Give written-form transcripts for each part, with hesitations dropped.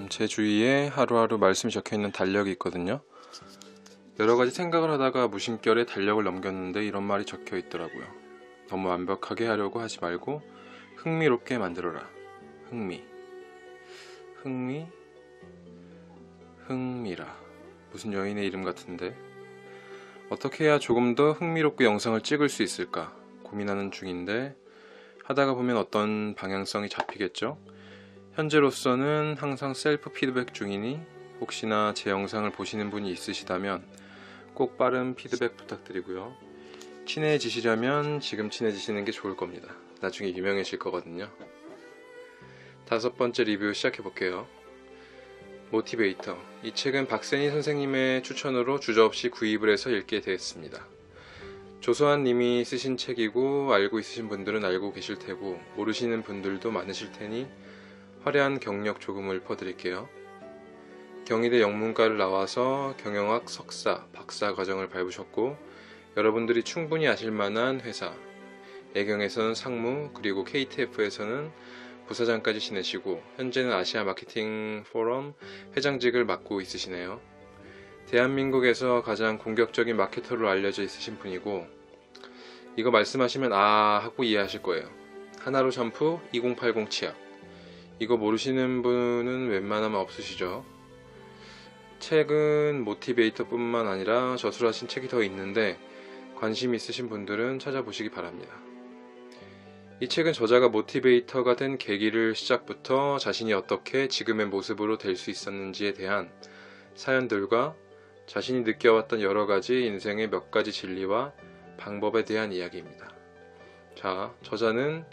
제 주위에 하루하루 말씀이 적혀있는 달력이 있거든요. 여러가지 생각을 하다가 무심결에 달력을 넘겼는데 이런 말이 적혀있더라고요. 너무 완벽하게 하려고 하지 말고 흥미롭게 만들어라. 흥미라. 무슨 여인의 이름 같은데. 어떻게 해야 조금 더 흥미롭게 영상을 찍을 수 있을까 고민하는 중인데, 하다가 보면 어떤 방향성이 잡히겠죠? 현재로서는 항상 셀프 피드백 중이니 혹시나 제 영상을 보시는 분이 있으시다면 꼭 빠른 피드백 부탁드리고요. 친해지시려면 지금 친해지시는 게 좋을 겁니다. 나중에 유명해질 거거든요. 5번째 리뷰 시작해볼게요. 모티베이터. 이 책은 박세니 선생님의 추천으로 주저없이 구입을 해서 읽게 되었습니다. 조소한 님이 쓰신 책이고 알고 있으신 분들은 알고 계실 테고 모르시는 분들도 많으실 테니 화려한 경력 조금 읊어드릴게요. 경희대 영문과를 나와서 경영학 석사, 박사 과정을 밟으셨고 여러분들이 충분히 아실 만한 회사, 애경에서는 상무, 그리고 KTF에서는 부사장까지 지내시고 현재는 아시아 마케팅 포럼 회장직을 맡고 있으시네요. 대한민국에서 가장 공격적인 마케터로 알려져 있으신 분이고, 이거 말씀하시면 아 하고 이해하실 거예요. 하나로 샴푸 2080 치약. 이거 모르시는 분은 웬만하면 없으시죠. 책은 모티베이터 뿐만 아니라 저술하신 책이 더 있는데 관심 있으신 분들은 찾아보시기 바랍니다. 이 책은 저자가 모티베이터가 된 계기를 시작부터 자신이 어떻게 지금의 모습으로 될 수 있었는지에 대한 사연들과 자신이 느껴왔던 여러가지 인생의 몇 가지 진리와 방법에 대한 이야기입니다. 자, 저자는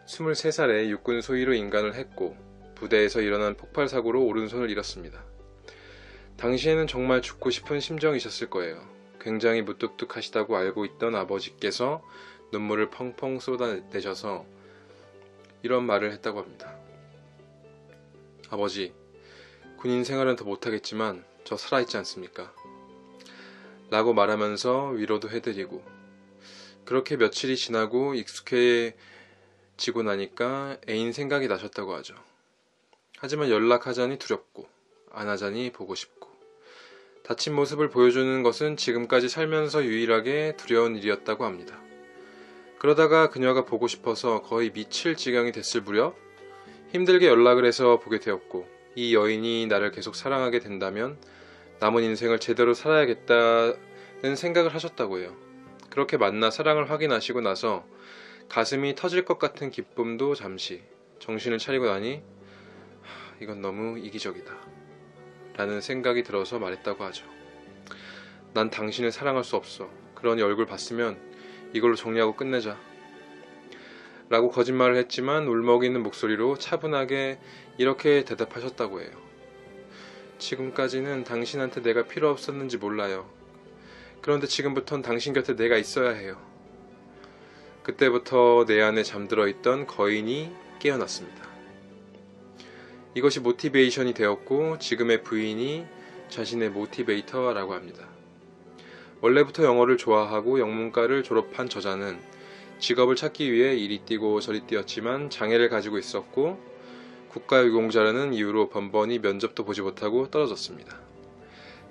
23살에 육군 소위로 인간을 했고 부대에서 일어난 폭발사고로 오른손을 잃었습니다. 당시에는 정말 죽고 싶은 심정이셨을 거예요. 굉장히 무뚝뚝하시다고 알고 있던 아버지께서 눈물을 펑펑 쏟아내셔서 이런 말을 했다고 합니다. 아버지, 군인 생활은 더 못하겠지만 저 살아있지 않습니까? 라고 말하면서 위로도 해드리고, 그렇게 며칠이 지나고 익숙해지고 나니까 애인 생각이 나셨다고 하죠. 하지만 연락하자니 두렵고 안 하자니 보고 싶고, 다친 모습을 보여주는 것은 지금까지 살면서 유일하게 두려운 일이었다고 합니다. 그러다가 그녀가 보고 싶어서 거의 미칠 지경이 됐을 무렵 힘들게 연락을 해서 보게 되었고, 이 여인이 나를 계속 사랑하게 된다면 남은 인생을 제대로 살아야겠다는 생각을 하셨다고 해요. 그렇게 만나 사랑을 확인하시고 나서 가슴이 터질 것 같은 기쁨도 잠시, 정신을 차리고 나니 이건 너무 이기적이다 라는 생각이 들어서 말했다고 하죠. 난 당신을 사랑할 수 없어. 그러니 얼굴 봤으면 이걸로 정리하고 끝내자 라고 거짓말을 했지만 울먹이는 목소리로 차분하게 이렇게 대답하셨다고 해요. 지금까지는 당신한테 내가 필요 없었는지 몰라요. 그런데 지금부턴 당신 곁에 내가 있어야 해요. 그때부터 내 안에 잠들어 있던 거인이 깨어났습니다. 이것이 모티베이션이 되었고 지금의 부인이 자신의 모티베이터라고 합니다. 원래부터 영어를 좋아하고 영문과를 졸업한 저자는 직업을 찾기 위해 이리 뛰고 저리 뛰었지만 장애를 가지고 있었고 국가유공자라는 이유로 번번이 면접도 보지 못하고 떨어졌습니다.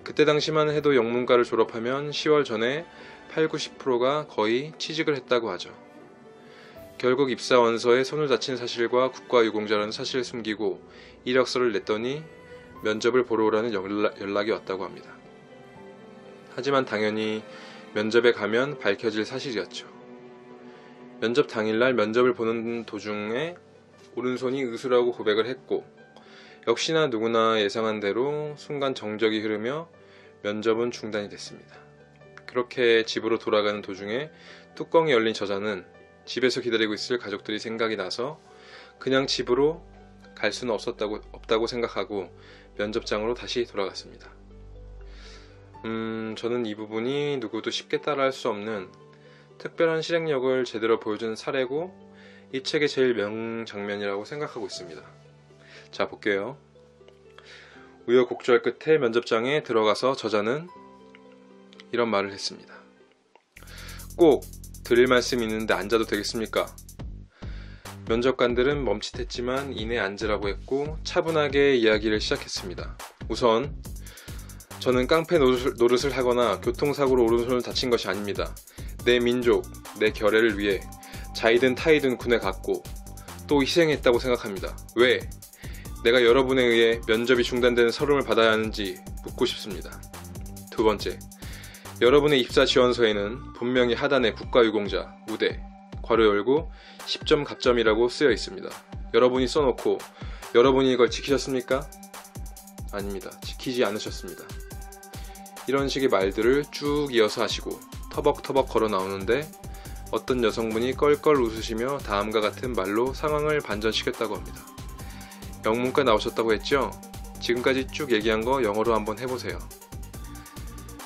그때 당시만 해도 영문과를 졸업하면 10월 전에 80~90%가 거의 취직을 했다고 하죠. 결국 입사 원서에 손을 다친 사실과 국가유공자라는 사실을 숨기고 이력서를 냈더니 면접을 보러 오라는 연락이 왔다고 합니다. 하지만 당연히 면접에 가면 밝혀질 사실이었죠. 면접 당일날 면접을 보는 도중에 오른손이 의수라고 고백을 했고, 역시나 누구나 예상한 대로 순간 정적이 흐르며 면접은 중단이 됐습니다. 그렇게 집으로 돌아가는 도중에 뚜껑이 열린 저자는 집에서 기다리고 있을 가족들이 생각이 나서 그냥 집으로 갈 수는 없다고 생각하고 면접장으로 다시 돌아갔습니다. 저는 이 부분이 누구도 쉽게 따라할 수 없는 특별한 실행력을 제대로 보여준 사례고 이 책의 제일 명장면이라고 생각하고 있습니다. 자, 볼게요. 우여곡절 끝에 면접장에 들어가서 저자는 이런 말을 했습니다. 꼭 드릴 말씀이 있는데 앉아도 되겠습니까? 면접관들은 멈칫했지만 이내 앉으라고 했고 차분하게 이야기를 시작했습니다. 우선 저는 깡패 노릇을 하거나 교통사고로 오른손을 다친 것이 아닙니다. 내 민족, 내 결애를 위해 자이든 타이든 군에 갔고 또 희생했다고 생각합니다. 왜 내가 여러분에 의해 면접이 중단되는 서름을 받아야 하는지 묻고 싶습니다. 두 번째, 여러분의 입사 지원서에는 분명히 하단에 국가유공자, 우대, 괄호 열고 10점 갑점이라고 쓰여 있습니다. 여러분이 써놓고 여러분이 이걸 지키셨습니까? 아닙니다. 지키지 않으셨습니다. 이런 식의 말들을 쭉 이어서 하시고 터벅터벅 걸어 나오는데 어떤 여성분이 껄껄 웃으시며 다음과 같은 말로 상황을 반전시켰다고 합니다. 영문과 나오셨다고 했죠? 지금까지 쭉 얘기한 거 영어로 한번 해보세요.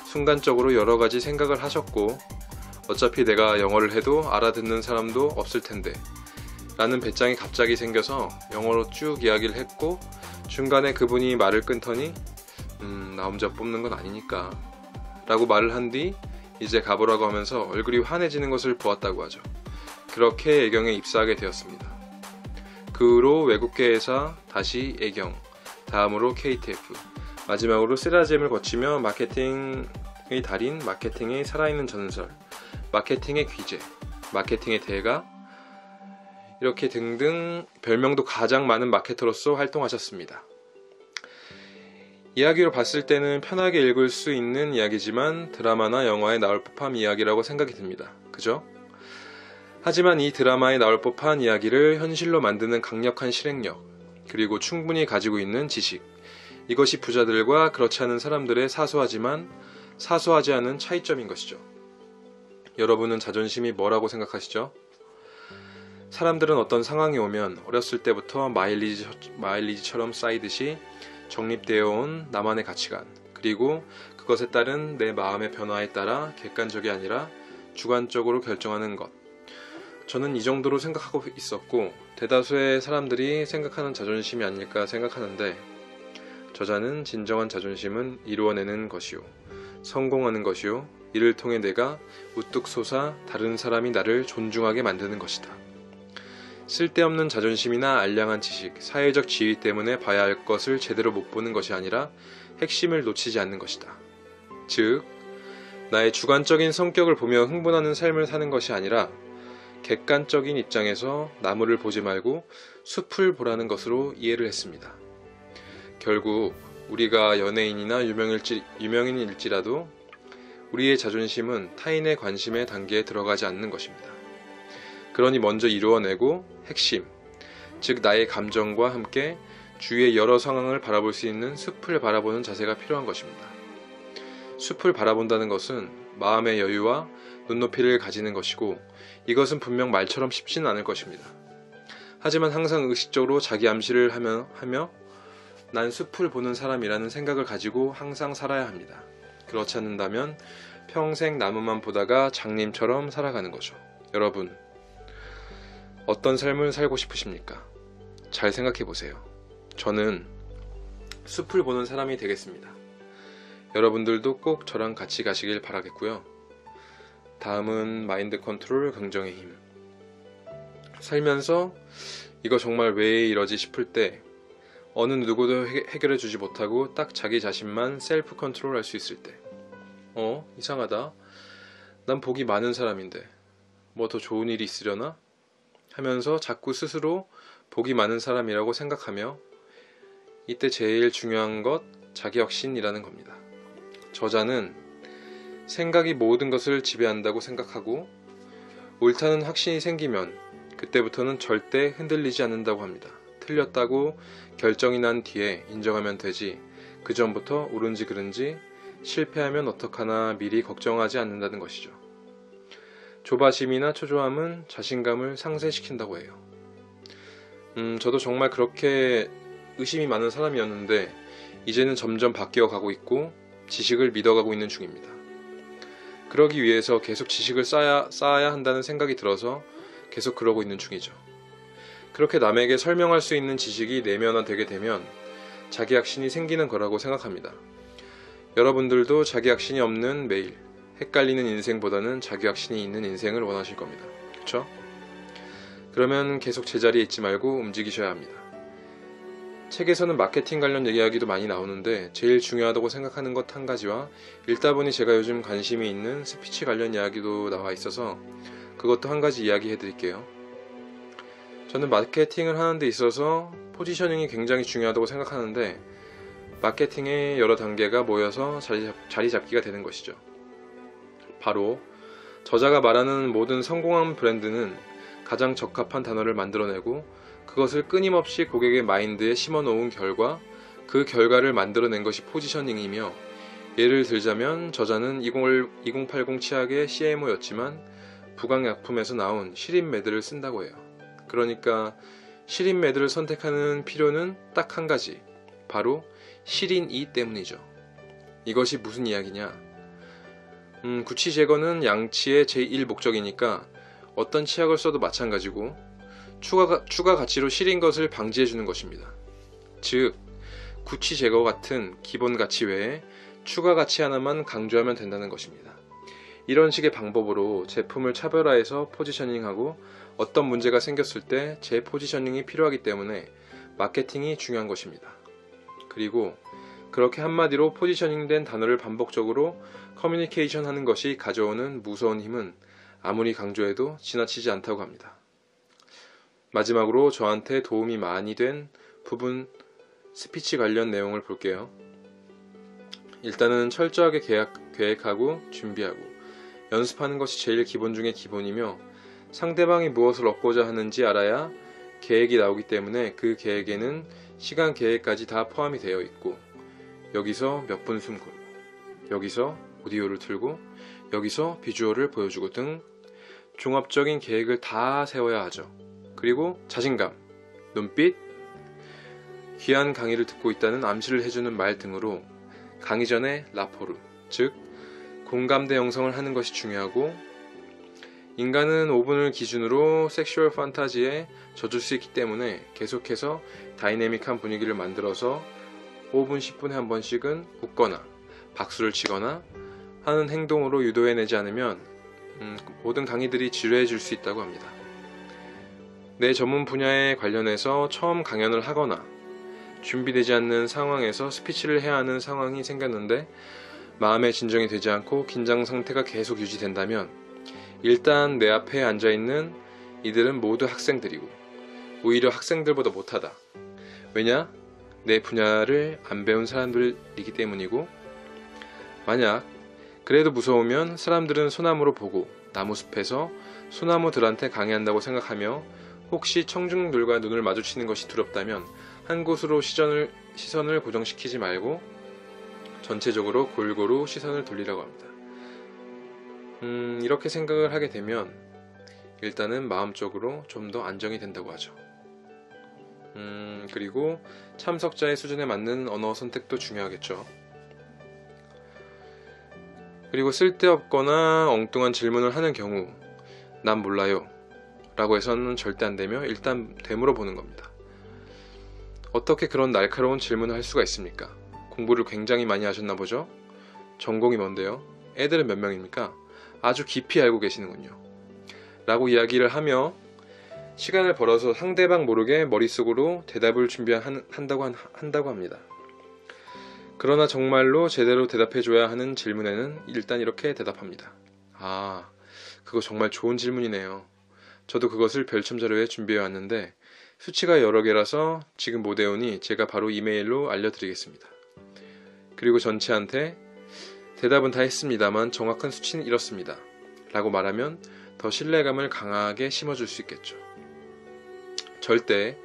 순간적으로 여러 가지 생각을 하셨고 어차피 내가 영어를 해도 알아듣는 사람도 없을 텐데 라는 배짱이 갑자기 생겨서 영어로 쭉 이야기를 했고 중간에 그분이 말을 끊더니 나 혼자 뽑는 건 아니니까 라고 말을 한 뒤 이제 가보라고 하면서 얼굴이 환해지는 것을 보았다고 하죠. 그렇게 애경에 입사하게 되었습니다. 그 후로 외국계 회사, 다시 애경, 다음으로 KTF, 마지막으로 세라젬을 거치며 마케팅의 달인, 마케팅의 살아있는 전설, 마케팅의 귀재, 마케팅의 대가, 이렇게 등등 별명도 가장 많은 마케터로서 활동하셨습니다. 이야기로 봤을 때는 편하게 읽을 수 있는 이야기지만 드라마나 영화에 나올 법한 이야기라고 생각이 듭니다. 그죠? 하지만 이 드라마에 나올 법한 이야기를 현실로 만드는 강력한 실행력, 그리고 충분히 가지고 있는 지식, 이것이 부자들과 그렇지 않은 사람들의 사소하지만 사소하지 않은 차이점인 것이죠. 여러분은 자존심이 뭐라고 생각하시죠? 사람들은 어떤 상황이 오면 어렸을 때부터 마일리지처럼 쌓이듯이 정립되어 온 나만의 가치관, 그리고 그것에 따른 내 마음의 변화에 따라 객관적이 아니라 주관적으로 결정하는 것. 저는 이 정도로 생각하고 있었고 대다수의 사람들이 생각하는 자존심이 아닐까 생각하는데, 저자는 진정한 자존심은 이루어내는 것이요, 성공하는 것이요, 이를 통해 내가 우뚝 솟아 다른 사람이 나를 존중하게 만드는 것이다. 쓸데없는 자존심이나 알량한 지식, 사회적 지위 때문에 봐야 할 것을 제대로 못 보는 것이 아니라 핵심을 놓치지 않는 것이다. 즉, 나의 주관적인 성격을 보며 흥분하는 삶을 사는 것이 아니라 객관적인 입장에서 나무를 보지 말고 숲을 보라는 것으로 이해를 했습니다. 결국 우리가 연예인이나 유명인일지라도 우리의 자존심은 타인의 관심의 단계에 들어가지 않는 것입니다. 그러니 먼저 이루어내고 핵심, 즉 나의 감정과 함께 주위의 여러 상황을 바라볼 수 있는 숲을 바라보는 자세가 필요한 것입니다. 숲을 바라본다는 것은 마음의 여유와 눈높이를 가지는 것이고, 이것은 분명 말처럼 쉽지는 않을 것입니다. 하지만 항상 의식적으로 자기 암시를 하며 난 숲을 보는 사람이라는 생각을 가지고 항상 살아야 합니다. 그렇지 않는다면 평생 나무만 보다가 장님처럼 살아가는 거죠. 여러분, 어떤 삶을 살고 싶으십니까? 잘 생각해 보세요. 저는 숲을 보는 사람이 되겠습니다. 여러분들도 꼭 저랑 같이 가시길 바라겠고요. 다음은 마인드 컨트롤 긍정의 힘. 살면서 이거 정말 왜 이러지 싶을 때 어느 누구도 해결해 주지 못하고 딱 자기 자신만 셀프 컨트롤 할 수 있을 때, 이상하다, 난 복이 많은 사람인데 뭐 더 좋은 일이 있으려나? 하면서 자꾸 스스로 복이 많은 사람이라고 생각하며, 이때 제일 중요한 것, 자기확신이라는 겁니다. 저자는 생각이 모든 것을 지배한다고 생각하고 옳다는 확신이 생기면 그때부터는 절대 흔들리지 않는다고 합니다. 틀렸다고 결정이 난 뒤에 인정하면 되지, 그 전부터 옳은지 그른지 실패하면 어떡하나 미리 걱정하지 않는다는 것이죠. 조바심이나 초조함은 자신감을 상쇄시킨다고 해요. 저도 정말 그렇게 의심이 많은 사람이었는데 이제는 점점 바뀌어가고 있고 지식을 믿어가고 있는 중입니다. 그러기 위해서 계속 지식을 쌓아야 한다는 생각이 들어서 계속 그러고 있는 중이죠. 그렇게 남에게 설명할 수 있는 지식이 내면화되게 되면 자기확신이 생기는 거라고 생각합니다. 여러분들도 자기확신이 없는 매일, 헷갈리는 인생보다는 자기확신이 있는 인생을 원하실 겁니다. 그렇죠? 그러면 계속 제자리에 있지 말고 움직이셔야 합니다. 책에서는 마케팅 관련 이야기도 많이 나오는데 제일 중요하다고 생각하는 것 한 가지와 읽다 보니 제가 요즘 관심이 있는 스피치 관련 이야기도 나와 있어서 그것도 한 가지 이야기해 드릴게요. 저는 마케팅을 하는 데 있어서 포지셔닝이 굉장히 중요하다고 생각하는데 마케팅의 여러 단계가 모여서 자리 잡기가 되는 것이죠. 바로 저자가 말하는 모든 성공한 브랜드는 가장 적합한 단어를 만들어내고 그것을 끊임없이 고객의 마인드에 심어놓은 결과 그 결과를 만들어낸 것이 포지셔닝이며, 예를 들자면 저자는 2080 치약의 CMO였지만 부강약품에서 나온 시린매드를 쓴다고 해요. 그러니까 시린매드를 선택하는 필요는 딱 한 가지, 바로 시린이 때문이죠. 이것이 무슨 이야기냐? 구취 제거는 양치의 제1목적이니까 어떤 치약을 써도 마찬가지고 추가 가치로 시린 것을 방지해주는 것입니다. 즉, 구취 제거 같은 기본 가치 외에 추가 가치 하나만 강조하면 된다는 것입니다. 이런 식의 방법으로 제품을 차별화해서 포지셔닝하고 어떤 문제가 생겼을 때 재포지셔닝이 필요하기 때문에 마케팅이 중요한 것입니다. 그리고 그렇게 한마디로 포지셔닝된 단어를 반복적으로 커뮤니케이션 하는 것이 가져오는 무서운 힘은 아무리 강조해도 지나치지 않다고 합니다. 마지막으로 저한테 도움이 많이 된 부분 스피치 관련 내용을 볼게요. 일단은 철저하게 계획하고 준비하고 연습하는 것이 제일 기본 중의 기본이며, 상대방이 무엇을 얻고자 하는지 알아야 계획이 나오기 때문에 그 계획에는 시간 계획까지 다 포함이 되어 있고, 여기서 몇 분 숨고, 여기서 오디오를 틀고, 여기서 비주얼을 보여주고 등 종합적인 계획을 다 세워야 하죠. 그리고 자신감, 눈빛, 귀한 강의를 듣고 있다는 암시를 해주는 말 등으로 강의 전에 라포르, 즉 공감대 형성을 하는 것이 중요하고, 인간은 5분을 기준으로 섹슈얼 판타지에 젖을 수 있기 때문에 계속해서 다이내믹한 분위기를 만들어서 5분, 10분에 한 번씩은 웃거나 박수를 치거나 하는 행동으로 유도해내지 않으면 모든 강의들이 지루해질 수 있다고 합니다. 내 전문 분야에 관련해서 처음 강연을 하거나 준비되지 않는 상황에서 스피치를 해야 하는 상황이 생겼는데 마음의 진정이 되지 않고 긴장 상태가 계속 유지된다면, 일단 내 앞에 앉아있는 이들은 모두 학생들이고 오히려 학생들보다 못하다. 왜냐? 내 분야를 안 배운 사람들이기 때문이고, 만약 그래도 무서우면 사람들은 소나무로 보고 나무숲에서 소나무들한테 강의한다고 생각하며 혹시 청중들과 눈을 마주치는 것이 두렵다면 한 곳으로 시선을 고정시키지 말고 전체적으로 골고루 시선을 돌리라고 합니다. 이렇게 생각을 하게 되면 일단은 마음적으로 좀 더 안정이 된다고 하죠. 그리고 참석자의 수준에 맞는 언어 선택도 중요하겠죠. 그리고 쓸데없거나 엉뚱한 질문을 하는 경우 난 몰라요 라고 해서는 절대 안 되며 일단 되물어 보는 겁니다. 어떻게 그런 날카로운 질문을 할 수가 있습니까? 공부를 굉장히 많이 하셨나 보죠? 전공이 뭔데요? 애들은 몇 명입니까? 아주 깊이 알고 계시는군요 라고 이야기를 하며 시간을 벌어서 상대방 모르게 머릿속으로 대답을 한다고 합니다. 그러나 정말로 제대로 대답해줘야 하는 질문에는 일단 이렇게 대답합니다. 아, 그거 정말 좋은 질문이네요. 저도 그것을 별첨 자료에 준비해 왔는데 수치가 여러 개라서 지금 못 외우니 제가 바로 이메일로 알려드리겠습니다. 그리고 전체한테 대답은 다 했습니다만 정확한 수치는 이렇습니다 라고 말하면 더 신뢰감을 강하게 심어줄 수 있겠죠. 절대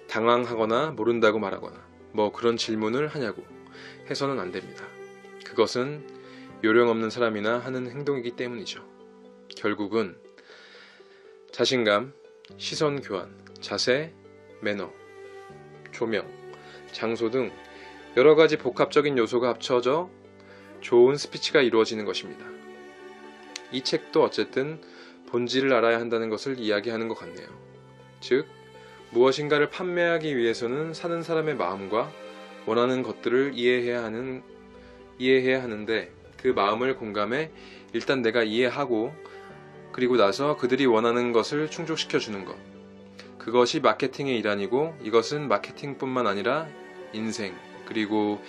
당황하거나 모른다고 말하거나 뭐 그런 질문을 하냐고 해서는 안 됩니다. 그것은 요령 없는 사람이나 하는 행동이기 때문이죠. 결국은 자신감, 시선 교환, 자세, 매너, 조명, 장소 등 여러 가지 복합적인 요소가 합쳐져 좋은 스피치가 이루어지는 것입니다. 이 책도 어쨌든 본질을 알아야 한다는 것을 이야기하는 것 같네요. 즉, 무엇인가를 판매하기 위해서는 사는 사람의 마음과 원하는 것들을 이해해야 하는데 그 마음을 공감해 일단 내가 이해하고 그리고 나서 그들이 원하는 것을 충족시켜 주는 것, 그것이 마케팅의 일환이고 이것은 마케팅뿐만 아니라 인생 그리고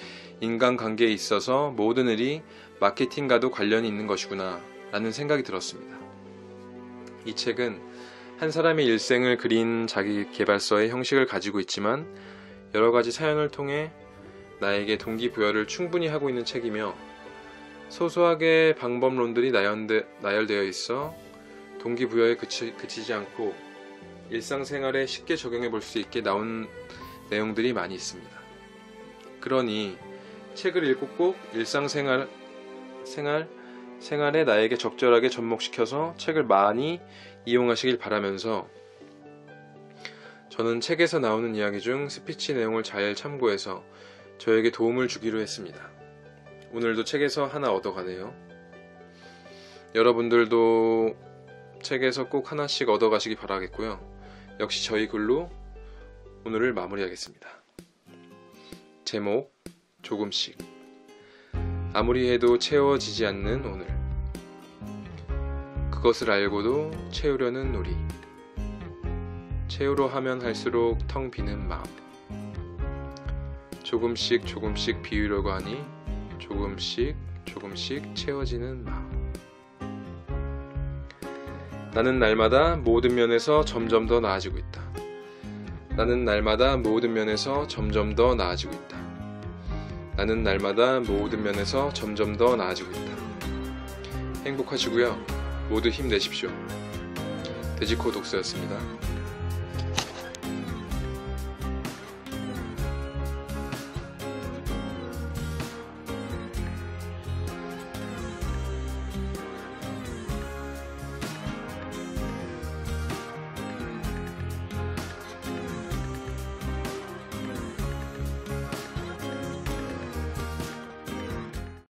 인간관계에 있어서 모든 일이 마케팅과도 관련이 있는 것이구나 라는 생각이 들었습니다. 이 책은 한 사람의 일생을 그린 자기계발서의 형식을 가지고 있지만 여러 가지 사연을 통해 나에게 동기부여를 충분히 하고 있는 책이며 소소하게 방법론들이 나열되어 있어 동기부여에 그치지 않고 일상생활에 쉽게 적용해 볼 수 있게 나온 내용들이 많이 있습니다. 그러니 책을 읽고 꼭 일상생활에 나에게 적절하게 접목시켜서 책을 많이 이용하시길 바라면서 저는 책에서 나오는 이야기 중 스피치 내용을 잘 참고해서 저에게 도움을 주기로 했습니다. 오늘도 책에서 하나 얻어가네요. 여러분들도 책에서 꼭 하나씩 얻어가시기 바라겠고요. 역시 저희 글로 오늘을 마무리하겠습니다. 제목 조금씩 아무리 해도 채워지지 않는 오늘 그것을 알고도 채우려는 우리 채우려 하면 할수록 텅 비는 마음 조금씩 비우려고 하니 조금씩 채워지는 마음 나는 날마다 모든 면에서 점점 더 나아지고 있다. 나는 날마다 모든 면에서 점점 더 나아지고 있다. 나는 날마다 모든 면에서 점점 더 나아지고 있다. 행복하시고요. 모두 힘내십시오. 돼지코 독서였습니다.